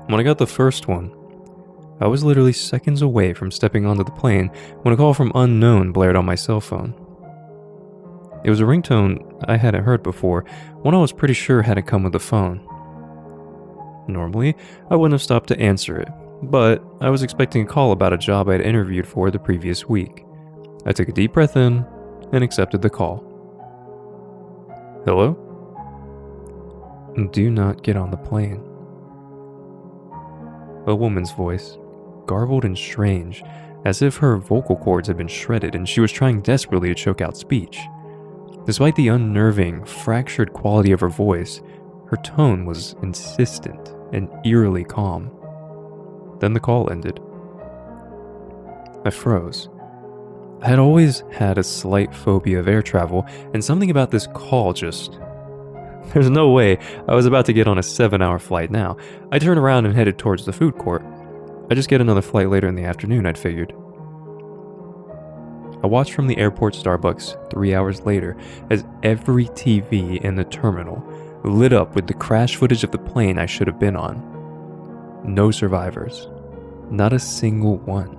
When I got the first one, I was literally seconds away from stepping onto the plane when a call from unknown blared on my cell phone. It was a ringtone I hadn't heard before, one I was pretty sure hadn't come with the phone. Normally, I wouldn't have stopped to answer it, but I was expecting a call about a job I'd interviewed for the previous week. I took a deep breath in and accepted the call. Hello? Do not get on the plane. A woman's voice, garbled and strange, as if her vocal cords had been shredded and she was trying desperately to choke out speech. Despite the unnerving, fractured quality of her voice, her tone was insistent and eerily calm. Then the call ended. I froze. I had always had a slight phobia of air travel, and something about this call just... There's no way I was about to get on a 7-hour flight now. I turned around and headed towards the food court. I'd just get another flight later in the afternoon, I'd figured. I watched from the airport Starbucks 3 hours later as every TV in the terminal lit up with the crash footage of the plane I should have been on. No survivors. Not a single one.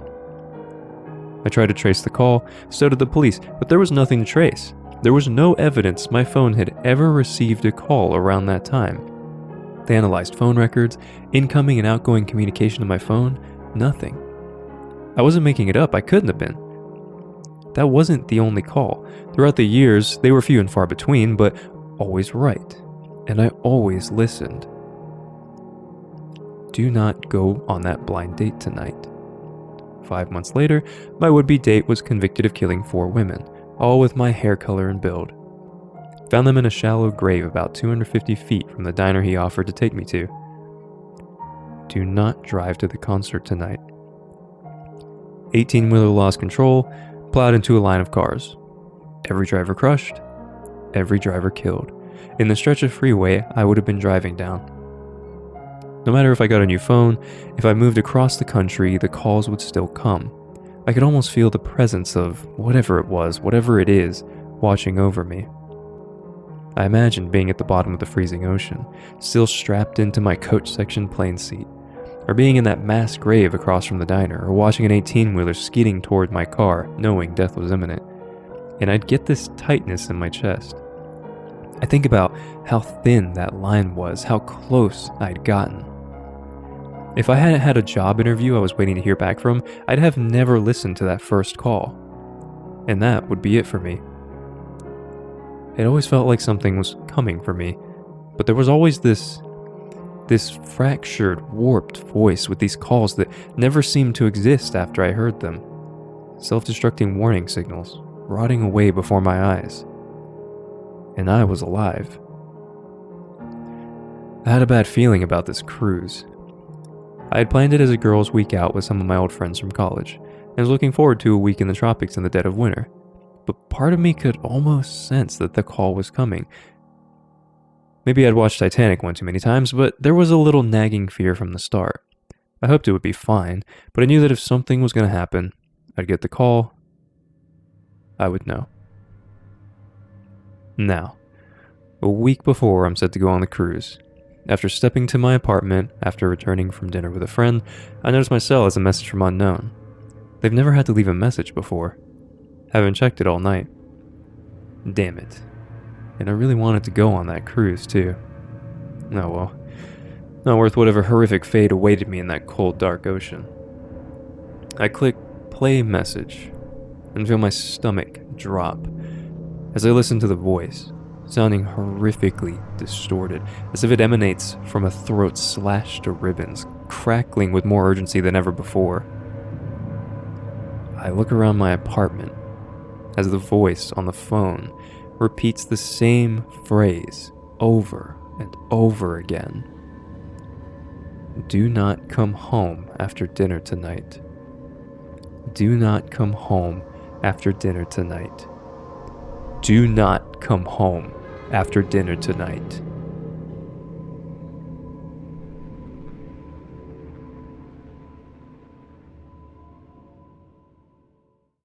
I tried to trace the call, so did the police, but there was nothing to trace. There was no evidence my phone had ever received a call around that time. They analyzed phone records, incoming and outgoing communication on my phone, nothing. I wasn't making it up, I couldn't have been. That wasn't the only call. Throughout the years, they were few and far between, but always right. And I always listened. Do not go on that blind date tonight. 5 months later, my would-be date was convicted of killing 4 women, all with my hair color and build. Found them in a shallow grave about 250 feet from the diner he offered to take me to. Do not drive to the concert tonight. 18-wheeler lost control, plowed into a line of cars. Every driver crushed, every driver killed. In the stretch of freeway I would have been driving down. No matter if I got a new phone, if I moved across the country, the calls would still come. I could almost feel the presence of whatever it was, whatever it is, watching over me. I imagined being at the bottom of the freezing ocean, still strapped into my coach section plane seat, or being in that mass grave across from the diner, or watching an 18-wheeler skidding toward my car, knowing death was imminent. And I'd get this tightness in my chest. I think about how thin that line was, how close I'd gotten. If I hadn't had a job interview I was waiting to hear back from, I'd have never listened to that first call. And that would be it for me. It always felt like something was coming for me, but there was always this fractured, warped voice with these calls that never seemed to exist after I heard them. Self-destructing warning signals, rotting away before my eyes. And I was alive. I had a bad feeling about this cruise. I had planned it as a girls' week out with some of my old friends from college, and was looking forward to a week in the tropics in the dead of winter. But part of me could almost sense that the call was coming. Maybe I'd watched Titanic one too many times, but there was a little nagging fear from the start. I hoped it would be fine, but I knew that if something was going to happen, I'd get the call, I would know. Now, a week before I'm set to go on the cruise, after stepping to my apartment after returning from dinner with a friend, I noticed my cell has a message from unknown. They've never had to leave a message before. Haven't checked it all night. Damn it. And I really wanted to go on that cruise too. Oh well. Not worth whatever horrific fate awaited me in that cold, dark ocean. I click play message and feel my stomach drop as I listen to the voice, sounding horrifically distorted, as if it emanates from a throat slashed to ribbons, crackling with more urgency than ever before. I look around my apartment as the voice on the phone repeats the same phrase over and over again. Do not come home after dinner tonight. Do not come home after dinner tonight. Do not come home after dinner tonight.